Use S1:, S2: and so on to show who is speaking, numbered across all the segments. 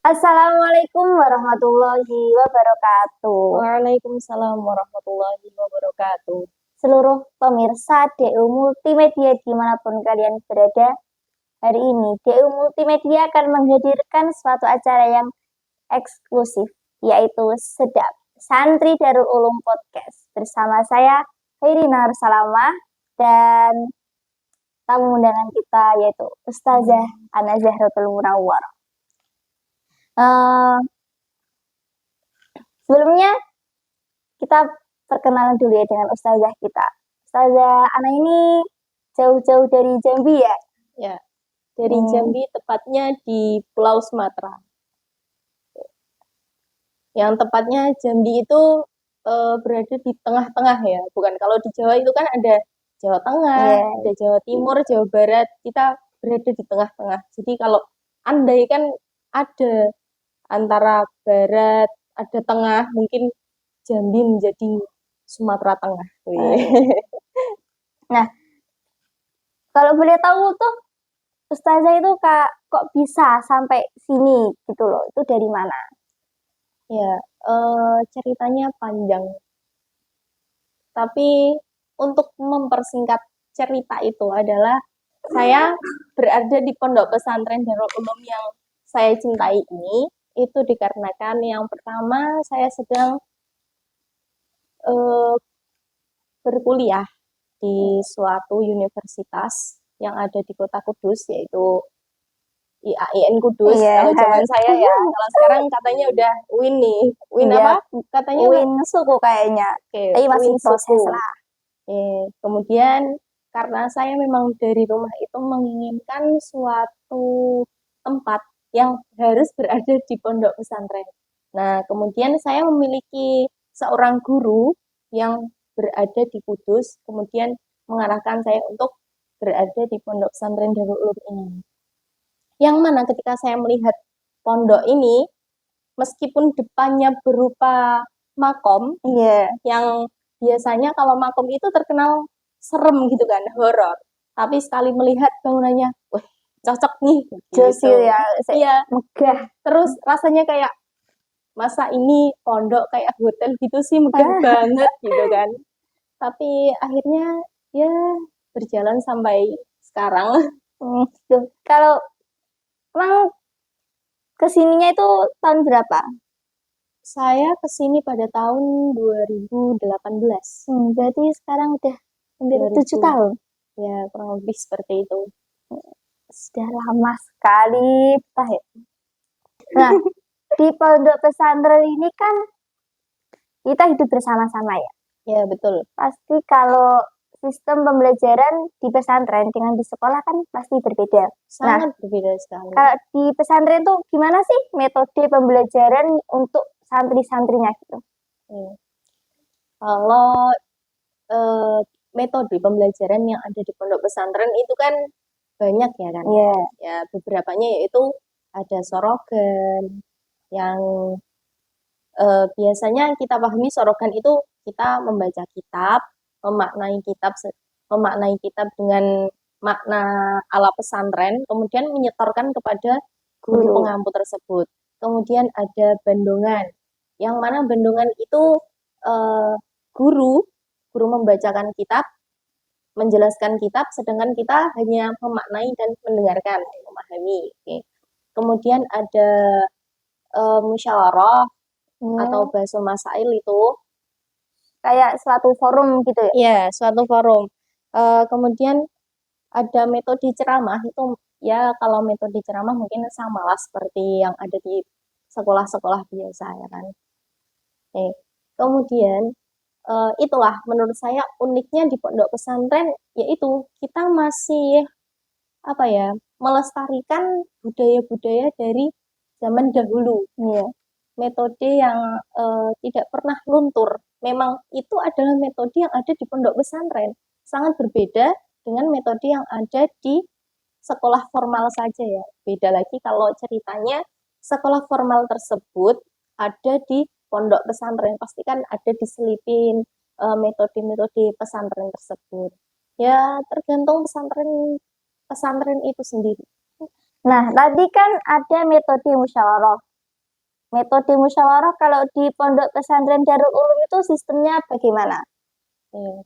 S1: Assalamualaikum warahmatullahi wabarakatuh.
S2: Waalaikumsalam warahmatullahi wabarakatuh.
S1: Seluruh pemirsa DU Multimedia dimanapun kalian berada, hari ini DU Multimedia akan menghadirkan suatu acara yang eksklusif, yaitu Sedap Santri Darul Ulum Podcast. Bersama saya, Hairina Salamah, dan tamu undangan kita yaitu Ustazah Ana Zahratul Munawwarah. Sebelumnya kita perkenalan dulu ya dengan Ustazah kita. Ustazah Ana ini jauh-jauh dari Jambi ya?
S2: Ya, dari Jambi, tepatnya di Pulau Sumatera. Yang tepatnya Jambi itu berada di tengah-tengah ya, bukan kalau di Jawa itu kan ada Jawa Tengah, ada Jawa Timur, Jawa Barat, kita berada di tengah-tengah. Jadi kalau andai kan ada antara Barat, ada Tengah, mungkin Jambi menjadi Sumatera Tengah.
S1: Nah, kalau boleh tahu tuh Ustazah itu kok bisa sampai sini gitu loh, itu dari mana?
S2: Ya, ceritanya panjang. Tapi untuk mempersingkat cerita itu adalah saya berada di pondok pesantren Darul Ulum yang saya cintai ini itu dikarenakan yang pertama saya sedang berkuliah di suatu universitas yang ada di Kota Kudus, yaitu IAIN Kudus. Kalau zaman saya ya, kalau sekarang katanya udah UIN nih. UIN apa? Katanya
S1: UIN suku kayaknya. Tapi masih proses lah.
S2: Kemudian karena saya memang dari rumah itu menginginkan suatu tempat yang harus berada di pondok pesantren. Nah, kemudian saya memiliki seorang guru yang berada di Kudus, kemudian mengarahkan saya untuk berada di pondok pesantren Darul Ulum ini. Yang mana ketika saya melihat pondok ini, meskipun depannya berupa makom, yang biasanya kalau makom itu terkenal serem gitu kan, horor. Tapi sekali melihat bangunannya, wah cocok nih.
S1: Gitu. Ya,
S2: iya, megah. Terus rasanya kayak, masa ini pondok kayak hotel gitu sih, megah banget gitu kan. Tapi akhirnya ya berjalan sampai sekarang.
S1: Kalau emang kesininya itu tahun berapa?
S2: Saya kesini pada tahun 2018.
S1: Berarti sekarang udah hampir 7 tahun.
S2: Ya, kurang lebih seperti itu.
S1: Sudah lama sekali. Nah, di pondok pesantren ini kan kita hidup bersama-sama ya?
S2: Ya, betul.
S1: Pasti kalau sistem pembelajaran di pesantren dengan di sekolah kan pasti berbeda.
S2: Sangat berbeda sekali.
S1: Kalau di pesantren tuh gimana sih metode pembelajaran untuk santri-santrinya gitu?
S2: Kalau metode pembelajaran yang ada di pondok pesantren itu kan banyak ya kan? Ya, beberapanya yaitu ada sorogan yang biasanya kita pahami sorogan itu kita membaca kitab, memaknai kitab dengan makna ala pesantren, kemudian menyetorkan kepada guru pengampu tersebut. Kemudian ada bandongan, yang mana bandongan itu guru membacakan kitab, menjelaskan kitab, sedangkan kita hanya memaknai dan mendengarkan, memahami. Kemudian ada musyawarah atau bahasa masail itu
S1: kayak suatu forum gitu ya?
S2: Iya, suatu forum. Kemudian ada metode ceramah itu ya, kalau metode ceramah mungkin sama lah seperti yang ada di sekolah-sekolah biasa ya kan. Kemudian itulah menurut saya uniknya di pondok pesantren, yaitu kita masih apa ya, melestarikan budaya-budaya dari zaman dahulu. Metode yang tidak pernah luntur. Memang itu adalah metode yang ada di pondok pesantren. Sangat berbeda dengan metode yang ada di sekolah formal saja ya. Beda lagi kalau ceritanya sekolah formal tersebut ada di pondok pesantren. Pasti kan ada diselipin metode-metode pesantren tersebut. Ya tergantung pesantren itu sendiri.
S1: Nah, tadi kan ada metode musyawarah. metode musyawarah kalau di Pondok Pesantren Darul Ulum itu sistemnya bagaimana?
S2: Oke.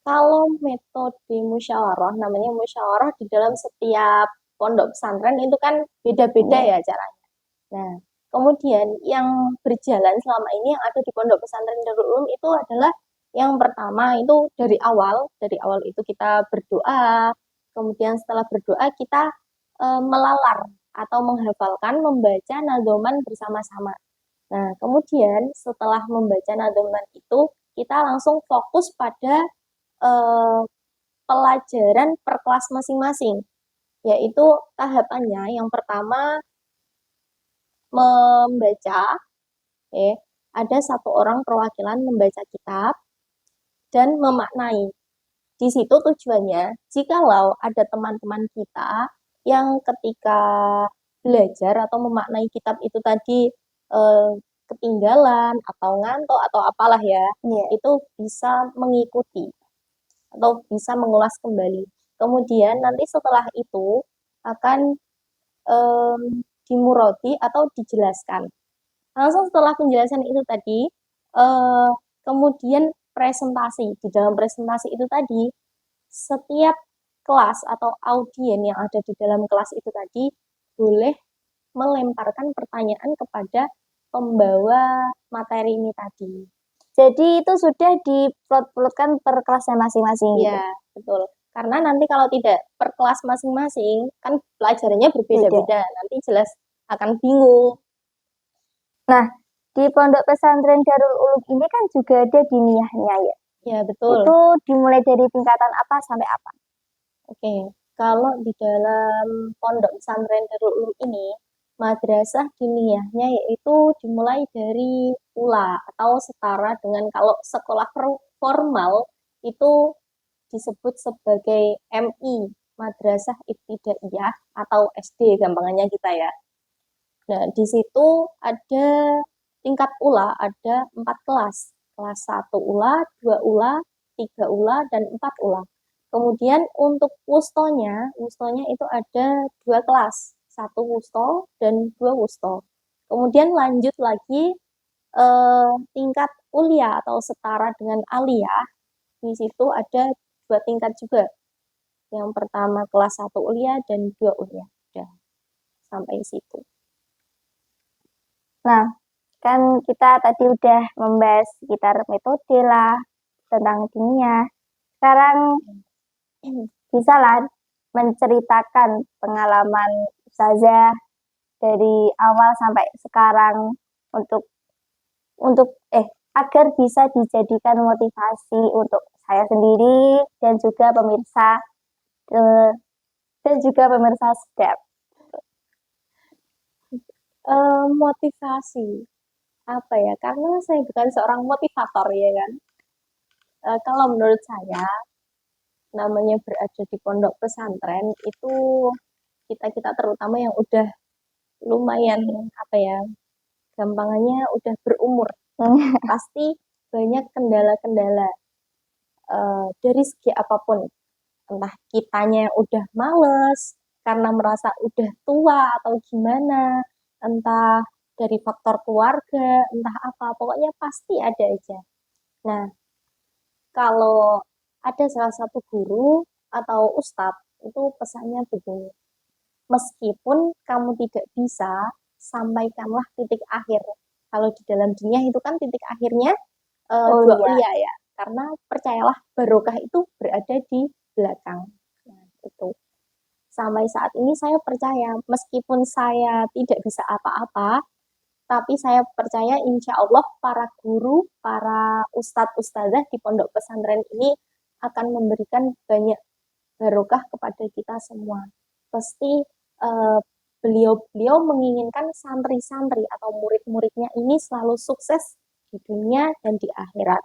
S2: Kalau metode musyawarah, namanya musyawarah di dalam setiap pondok pesantren itu kan beda-beda
S1: Iya.
S2: ya caranya. Nah, kemudian yang berjalan selama ini yang ada di pondok pesantren Darul Ulum itu adalah yang pertama itu dari awal itu kita berdoa, kemudian setelah berdoa kita melalar atau menghafalkan, membaca nadzoman bersama-sama. Nah, kemudian setelah membaca nadzoman itu kita langsung fokus pada eh, pelajaran per kelas masing-masing, yaitu tahapannya yang pertama membaca, ada satu orang perwakilan membaca kitab dan memaknai. Di situ tujuannya, jikalau ada teman-teman kita yang ketika belajar atau memaknai kitab itu tadi eh, ketinggalan atau ngantuk atau apalah ya,
S1: Iya.
S2: itu bisa mengikuti atau bisa mengulas kembali. Kemudian nanti setelah itu akan dimuroti atau dijelaskan. Langsung setelah penjelasan itu tadi, eh, kemudian presentasi. Di dalam presentasi itu tadi, setiap kelas atau audien yang ada di dalam kelas itu tadi boleh melemparkan pertanyaan kepada pembawa materi ini tadi.
S1: Jadi itu sudah diplot-plotkan per kelasnya masing-masing gitu.
S2: Ya, betul. Karena nanti kalau tidak per kelas masing-masing, kan pelajarannya
S1: Beda.
S2: berbeda-beda. Nanti jelas akan bingung.
S1: Nah, di Pondok Pesantren Darul Ulum ini kan juga ada diniyahnya ya.
S2: Ya, betul.
S1: Itu dimulai dari tingkatan apa sampai apa?
S2: Oke, kalau di dalam pondok pesantren Darul Ulum ini, madrasah diniyahnya yaitu dimulai dari ULA atau setara dengan kalau sekolah formal itu disebut sebagai MI, Madrasah Ibtidaiyah atau SD gampangannya kita ya. Nah, di situ ada tingkat ULA, ada 4 kelas. Kelas 1 ULA, 2 ULA, 3 ULA, dan 4 ULA. Kemudian untuk wustonya itu ada 2 kelas. 1 wusto dan 2 wusto. Kemudian lanjut lagi tingkat ulia atau setara dengan aliyah. Di situ ada 2 tingkat juga. Yang pertama kelas 1 ulia dan 2 ulia. Udah sampai situ.
S1: Nah, kan kita tadi udah membahas sekitar metode lah, tentang diniyah. Sekarang bisa lah menceritakan pengalaman Ustazah dari awal sampai sekarang untuk untuk agar bisa dijadikan motivasi untuk saya sendiri dan juga pemirsa dan juga pemirsa sedap.
S2: Motivasi apa ya? Karena saya bukan seorang motivator ya kan. Kalau menurut saya namanya berada di pondok pesantren itu kita terutama yang udah lumayan apa ya, gampangannya udah berumur pasti banyak kendala-kendala dari segi apapun, entah kitanya yang udah males karena merasa udah tua atau gimana, entah dari faktor keluarga, entah apa, pokoknya pasti ada aja. Nah, kalau ada salah satu guru atau ustadz, itu pesannya begini, meskipun kamu tidak bisa, sampaikanlah titik akhir. Kalau di dalam dunia itu kan titik akhirnya dua
S1: iya.
S2: ulia ya, karena percayalah barokah itu berada di belakang. Nah, itu. Sampai saat ini saya percaya, meskipun saya tidak bisa apa-apa, tapi saya percaya insya Allah para guru, para ustadz ustadzah di pondok pesantren ini akan memberikan banyak barokah kepada kita semua. Pasti beliau-beliau menginginkan santri-santri atau murid-muridnya ini selalu sukses di dunia dan di akhirat.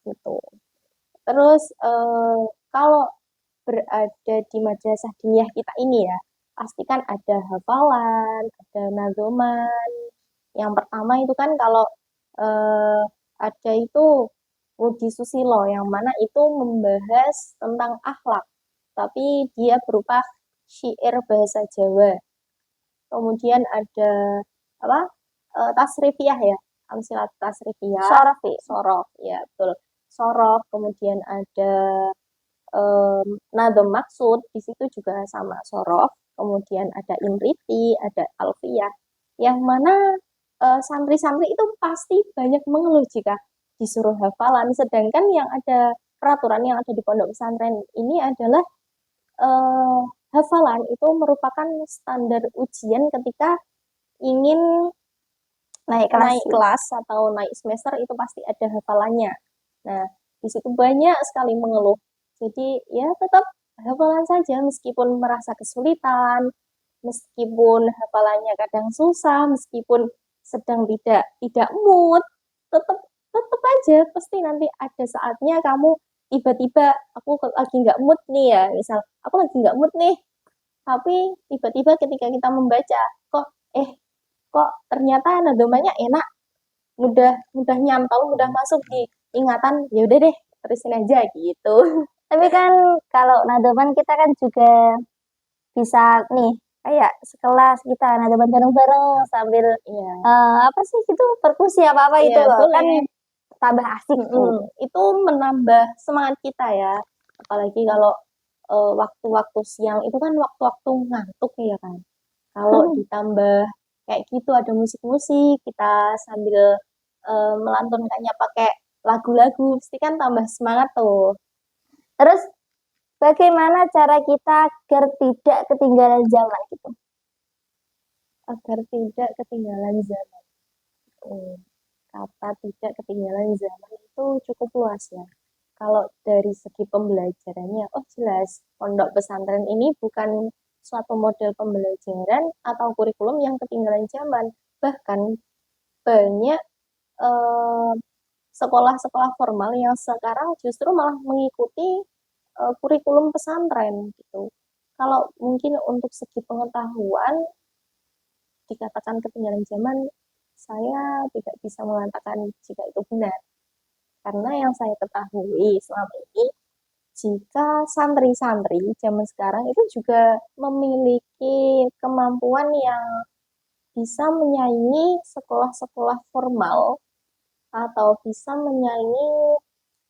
S2: Gitu. Terus kalau berada di madrasah diniyah kita ini ya, pastikan ada hafalan, ada nazoman. Yang pertama itu kan kalau eh, ada itu Budi Susilo yang mana itu membahas tentang akhlak, tapi dia berupa syair bahasa Jawa. Kemudian ada apa? tasrifiyah ya, amsilat tasrifiyah,
S1: Sorof ya.
S2: sorof, ya betul. Sorof, kemudian ada nadom maksud, di situ juga sama sorof, kemudian ada imriti, ada alfiyah, yang mana santri-santri itu pasti banyak mengeluh jika disuruh hafalan, sedangkan yang ada peraturan yang ada di pondok pesantren ini adalah eh, hafalan itu merupakan standar ujian ketika ingin
S1: Naik kelas
S2: naik
S1: ya.
S2: kelas atau naik semester itu pasti ada hafalannya. Nah, di situ banyak sekali mengeluh. Jadi ya tetap hafalan saja meskipun merasa kesulitan, meskipun hafalannya kadang susah, meskipun sedang tidak mood, tetap tetap aja pasti nanti ada saatnya kamu tiba-tiba aku lagi nggak mood nih ya, misal aku lagi nggak mood nih, tapi tiba-tiba ketika kita membaca kok eh kok ternyata nadomanya enak, mudah mudah nyantol, mudah masuk di ingatan, ya udah deh terusin aja gitu.
S1: Tapi kan kalau nadoman kita kan juga bisa nih kayak sekelas kita nadoman bareng-bareng sambil
S2: Iya,
S1: apa sih itu perkusi apa-apa itu
S2: iya
S1: loh kan
S2: boleh.
S1: tambah asik tuh.
S2: Itu menambah semangat kita ya. Apalagi kalau waktu-waktu siang itu kan waktu-waktu ngantuk ya kan. Kalau ditambah kayak gitu ada musik-musik, kita sambil melantunkannya pakai lagu-lagu, pasti kan tambah semangat tuh.
S1: Terus bagaimana cara kita agar tidak ketinggalan zaman gitu?
S2: Agar tidak ketinggalan zaman. Hmm, Kata tidak ketinggalan zaman itu cukup luas ya. Kalau dari segi pembelajarannya, oh jelas, pondok pesantren ini bukan suatu model pembelajaran atau kurikulum yang ketinggalan zaman. Bahkan banyak eh, sekolah-sekolah formal yang sekarang justru malah mengikuti kurikulum pesantren gitu. Kalau mungkin untuk segi pengetahuan dikatakan ketinggalan zaman, saya tidak bisa mengatakan jika itu benar. Karena yang saya ketahui selama ini, jika santri-santri zaman sekarang itu juga memiliki kemampuan yang bisa menyaingi sekolah-sekolah formal atau bisa menyaingi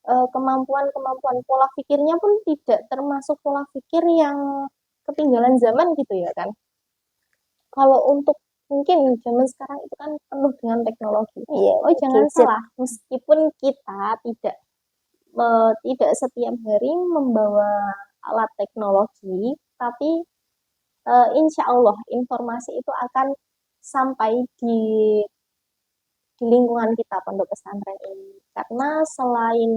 S2: kemampuan-kemampuan pola pikirnya pun tidak termasuk pola pikir yang ketinggalan zaman gitu ya kan. Kalau untuk mungkin zaman sekarang itu kan penuh dengan teknologi.
S1: Iya,
S2: Oh jangan
S1: gadget.
S2: salah, meskipun kita tidak setiap hari membawa alat teknologi, tapi insya Allah informasi itu akan sampai di lingkungan kita pondok pesantren ini. Karena selain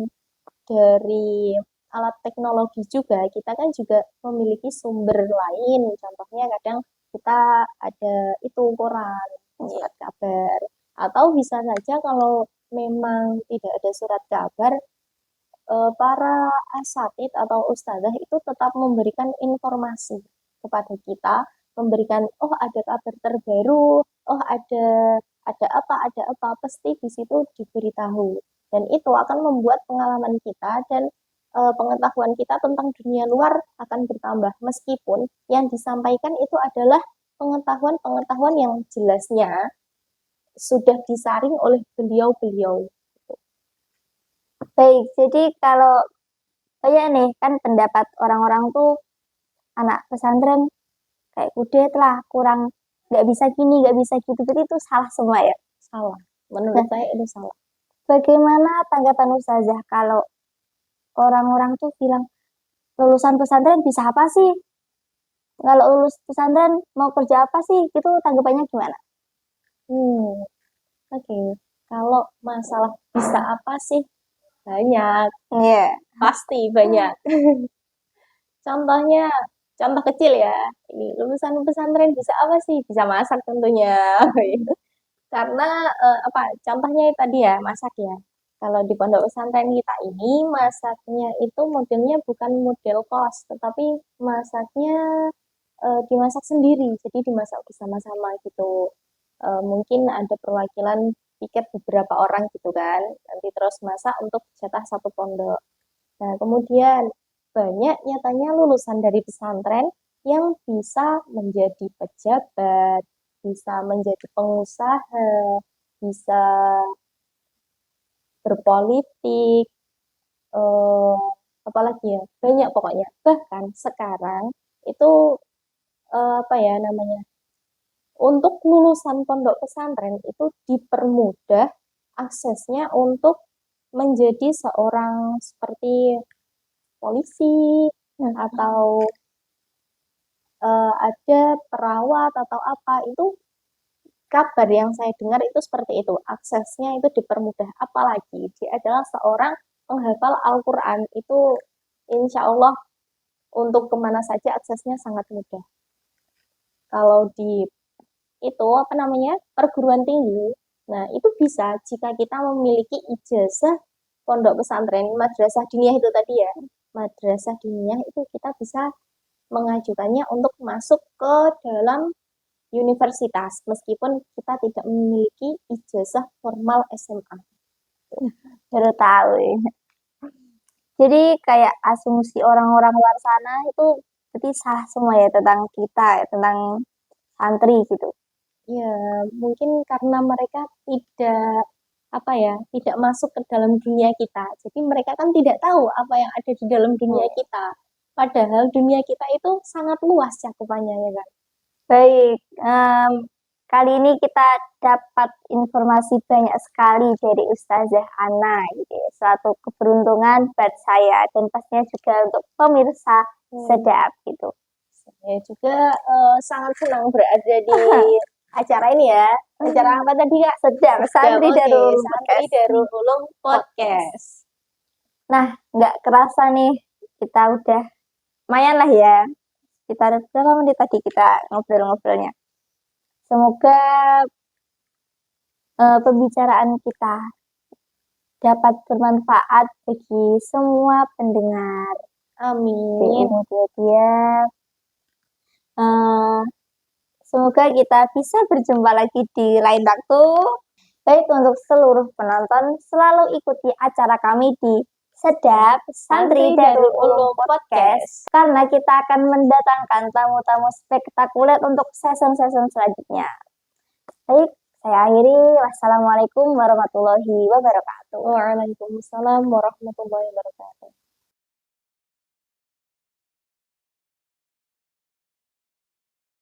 S2: dari alat teknologi juga, kita kan juga memiliki sumber lain. Contohnya kadang kita ada itu koran, surat kabar. Atau bisa saja kalau memang tidak ada surat kabar, para asatid atau ustazah itu tetap memberikan informasi kepada kita, memberikan oh ada kabar terbaru, oh ada apa, pasti di situ diberitahu. Dan itu akan membuat pengalaman kita dan pengetahuan kita tentang dunia luar akan bertambah meskipun yang disampaikan itu adalah pengetahuan-pengetahuan yang jelasnya sudah disaring oleh beliau-beliau.
S1: Baik, jadi kalau oh ya nih kan pendapat orang-orang tuh anak pesantren kayak kudet lah kurang nggak bisa gini nggak bisa gitu berarti itu salah semua ya.
S2: Salah. Menurut
S1: Nah,
S2: saya itu salah.
S1: bagaimana tanggapan Ustazah kalau orang-orang tuh bilang lulusan pesantren bisa apa sih? Kalau lulus pesantren mau kerja apa sih? Itu tanggapannya gimana?
S2: Hmm, oke. Kalau masalah bisa apa sih? Banyak,
S1: Iya.
S2: pasti banyak. Contohnya, contoh kecil ya. Ini lulusan pesantren bisa apa sih? Bisa masak tentunya. Karena apa? Contohnya tadi ya, masak ya. Kalau di pondok pesantren kita ini masaknya itu modelnya bukan model kos, tetapi masaknya dimasak sendiri. Jadi dimasak bersama-sama gitu. Mungkin ada perwakilan tiket beberapa orang gitu kan. Nanti terus masak untuk jatah satu pondok. Nah, kemudian banyak nyatanya lulusan dari pesantren yang bisa menjadi pejabat, bisa menjadi pengusaha, bisa berpolitik, eh, apalagi ya, banyak pokoknya. Bahkan sekarang itu apa ya namanya, untuk lulusan pondok pesantren itu dipermudah aksesnya untuk menjadi seorang seperti polisi atau ada perawat atau apa itu kabar yang saya dengar itu seperti itu, aksesnya itu dipermudah. Apalagi dia adalah seorang penghafal Al-Quran, itu insya Allah untuk kemana saja aksesnya sangat mudah. Kalau di itu apa namanya perguruan tinggi, nah itu bisa jika kita memiliki ijazah pondok pesantren, madrasah diniyah itu tadi ya, madrasah diniyah itu kita bisa mengajukannya untuk masuk ke dalam universitas meskipun kita tidak memiliki ijazah formal SMA.
S1: Baru tahu ya. Jadi kayak asumsi orang-orang luar sana itu berarti salah semua ya tentang kita, ya, tentang santri gitu.
S2: Ya, mungkin karena mereka tidak apa ya, tidak masuk ke dalam dunia kita. Jadi mereka kan tidak tahu apa yang ada di dalam dunia kita. Padahal dunia kita itu sangat luas cakupannya ya kan.
S1: Baik, kali ini kita dapat informasi banyak sekali dari Ustazah Ana gitu ya. Suatu keberuntungan buat saya dan pastinya juga untuk pemirsa Sedap gitu.
S2: Saya juga sangat senang berada di acara ini ya. Acara apa tadi Kak?
S1: Sedap, Santri
S2: Oke,
S1: Darul
S2: Santri
S1: Podcast.
S2: Darul Ulum Podcast.
S1: Nah, nggak kerasa nih, kita udah lumayan lah ya. Kita berapa menit tadi kita ngobrol-ngobrolnya. Semoga pembicaraan kita dapat bermanfaat bagi semua pendengar.
S2: Amin.
S1: Kemudian semoga kita bisa berjumpa lagi di lain waktu. Baik untuk seluruh penonton, selalu ikuti acara kami di Sedap Santri Darul Ulum Podcast. Karena kita akan mendatangkan tamu-tamu spektakuler untuk season-season selanjutnya. Baik, saya akhiri. Wassalamualaikum warahmatullahi wabarakatuh.
S2: Waalaikumsalam warahmatullahi wabarakatuh.